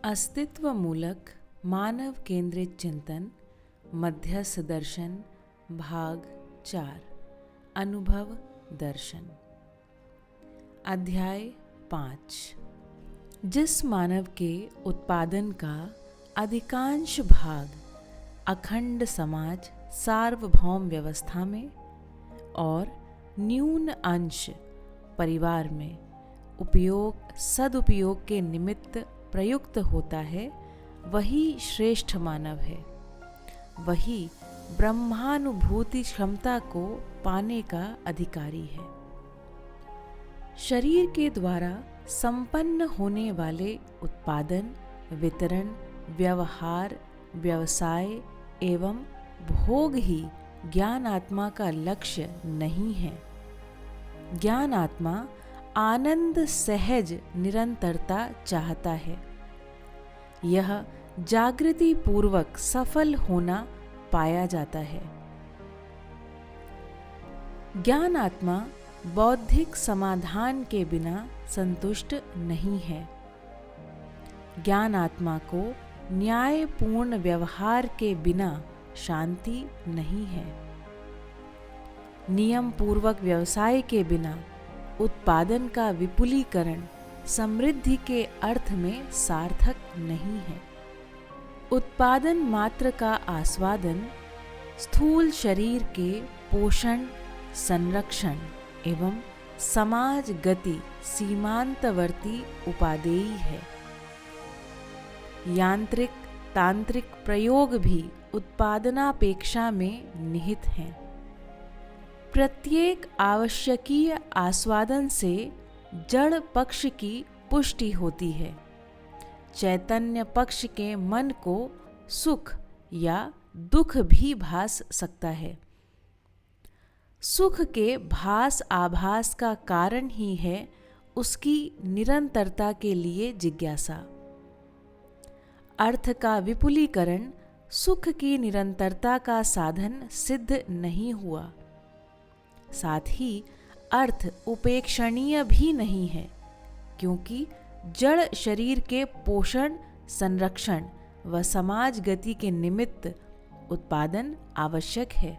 अस्तित्व मूलक मानव केंद्रित चिंतन मध्यस्थ दर्शन भाग 4 अनुभव दर्शन अध्याय 5। जिस मानव के उत्पादन का अधिकांश भाग अखंड समाज सार्वभौम व्यवस्था में और न्यून अंश परिवार में उपयोग सदुपयोग के निमित्त प्रयुक्त होता है, वही श्रेष्ठ मानव है। वही ब्रह्मानुभूति क्षमता को पाने का अधिकारी है। शरीर के द्वारा संपन्न होने वाले उत्पादन, वितरण, व्यवहार, व्यवसाय एवं भोग ही ज्ञान आत्मा का लक्ष्य नहीं है। ज्ञान आत्मा आनंद सहज निरंतरता चाहता है। यह जागृति पूर्वक सफल होना पाया जाता है। ज्ञान आत्मा बौद्धिक समाधान के बिना संतुष्ट नहीं है। ज्ञान आत्मा को न्यायपूर्ण व्यवहार के बिना शांति नहीं है। नियम पूर्वक व्यवसाय के बिना उत्पादन का विपुलीकरण समृद्धि के अर्थ में सार्थक नहीं है। उत्पादन मात्र का आस्वादन स्थूल शरीर के पोषण, संरक्षण एवं समाज गति सीमांतवर्ती उपादेय है। यांत्रिक तांत्रिक प्रयोग भी उत्पादनापेक्षा में निहित हैं। प्रत्येक आवश्यकीय आस्वादन से जड़ पक्ष की पुष्टि होती है। चैतन्य पक्ष के मन को सुख या दुख भी भास सकता है। सुख के भास आभास का कारण ही है उसकी निरंतरता के लिए जिज्ञासा। अर्थ का विपुलीकरण सुख की निरंतरता का साधन सिद्ध नहीं हुआ। साथ ही अर्थ उपेक्षणीय भी नहीं है, क्योंकि जड़ शरीर के पोषण, संरक्षण व समाज गति के निमित्त उत्पादन आवश्यक है।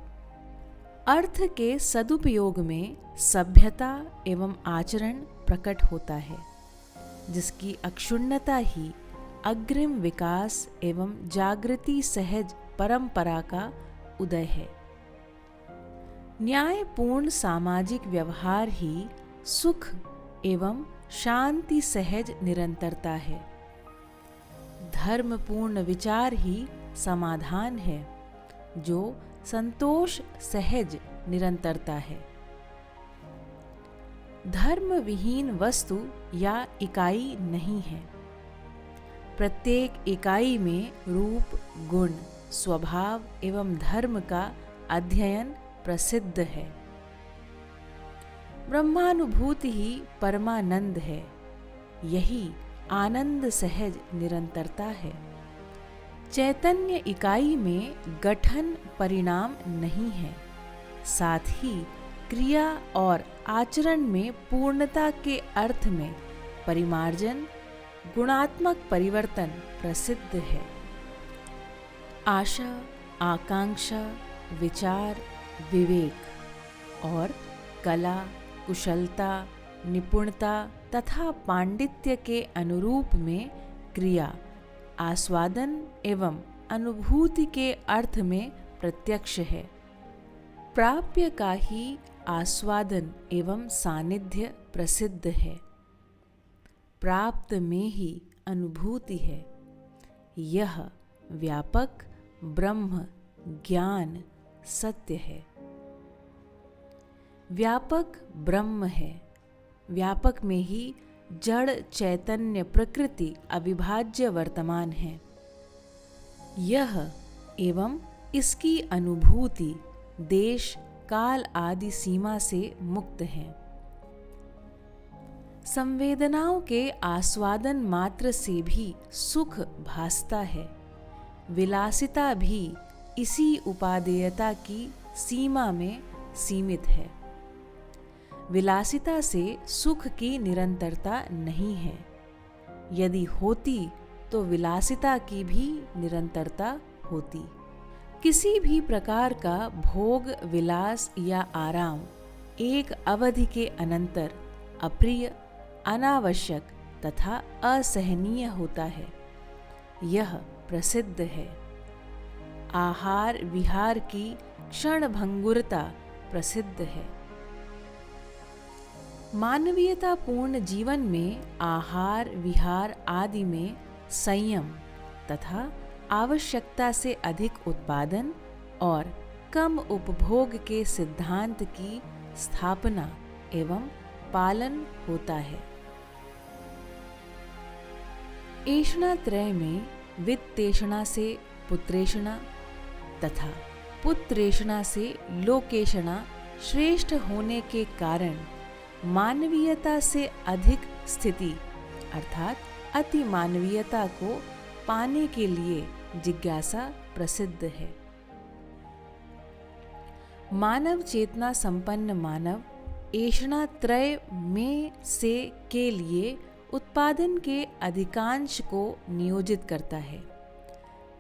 अर्थ के सदुपयोग में सभ्यता एवं आचरण प्रकट होता है, जिसकी अक्षुण्णता ही अग्रिम विकास एवं जागृति सहज परंपरा का उदय है। न्यायपूर्ण सामाजिक व्यवहार ही सुख एवं शांति सहज निरंतरता है। धर्मपूर्ण विचार ही समाधान है, जो संतोष सहज निरंतरता है। धर्म विहीन वस्तु या इकाई नहीं है। प्रत्येक इकाई में रूप, गुण, स्वभाव एवं धर्म का अध्ययन प्रसिद्ध है। ब्रह्मानुभूति ही परमानंद है। यही आनंद सहज निरंतरता है। चैतन्य इकाई में गठन परिणाम नहीं है। साथ ही क्रिया और आचरण में पूर्णता के अर्थ में परिमार्जन, गुणात्मक परिवर्तन प्रसिद्ध है। आशा, आकांक्षा, विचार, विवेक और कला, कुशलता, निपुणता तथा पांडित्य के अनुरूप में क्रिया, आस्वादन एवं अनुभूति के अर्थ में प्रत्यक्ष है। प्राप्य का ही आस्वादन एवं सानिध्य प्रसिद्ध है। प्राप्त में ही अनुभूति है। यह व्यापक ब्रह्म ज्ञान सत्य है। व्यापक ब्रह्म है। व्यापक में ही जड़ चैतन्य प्रकृति अविभाज्य वर्तमान है। यह एवं इसकी अनुभूति देश, काल आदि सीमा से मुक्त है। संवेदनाओं के आस्वादन मात्र से भी सुख भासता है। विलासिता भी इसी उपादेयता की सीमा में सीमित है। विलासिता से सुख की निरंतरता नहीं है। यदि होती तो विलासिता की भी निरंतरता होती। किसी भी प्रकार का भोग, विलास या आराम एक अवधि के अनंतर अप्रिय, अनावश्यक तथा असहनीय होता है। यह प्रसिद्ध है। आहार विहार की क्षणभंगुरता प्रसिद्ध है। मानवीयतापूर्ण जीवन में आहार विहार आदि में संयम तथा आवश्यकता से अधिक उत्पादन और कम उपभोग के सिद्धांत की स्थापना एवं पालन होता है। ऐषणात्रय में वित्तेषणा से पुत्रेषणा तथा पुत्रेषणा से लोकेषणा श्रेष्ठ होने के कारण मानवीयता से अधिक स्थिति अर्थात अति मानवीयता को पाने के लिए जिज्ञासा प्रसिद्ध है। मानव चेतना संपन्न मानव ऐषणात्रय में से के लिए उत्पादन के अधिकांश को नियोजित करता है।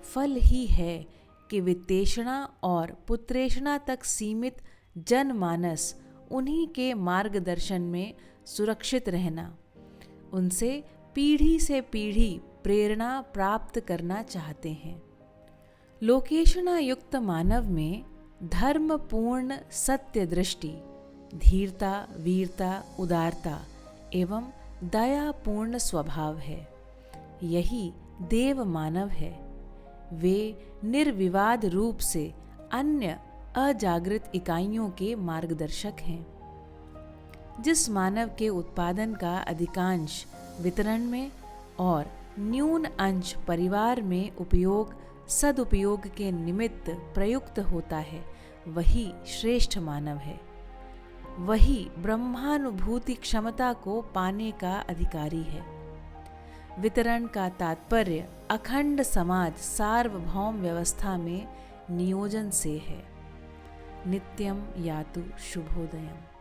फल ही है कि वित्तेषणा और पुत्रेषणा तक सीमित जनमानस उन्हीं के मार्गदर्शन में सुरक्षित रहना, उनसे पीढ़ी से पीढ़ी प्रेरणा प्राप्त करना चाहते हैं। लोकेषणा युक्त मानव में धर्मपूर्ण सत्य दृष्टि, धीरता, वीरता, उदारता एवं दयापूर्ण स्वभाव है। यही देव मानव है। वे निर्विवाद रूप से अन्य अजागृत इकाइयों के मार्गदर्शक हैं। जिस मानव के उत्पादन का अधिकांश वितरण में और न्यून अंश परिवार में उपयोग सदुपयोग के निमित्त प्रयुक्त होता है, वही श्रेष्ठ मानव है। वही ब्रह्मानुभूति क्षमता को पाने का अधिकारी है। वितरण का तात्पर्य अखंड समाज सार्वभौम व्यवस्था में नियोजन से है। नित्यं यातु शुभोदयम्।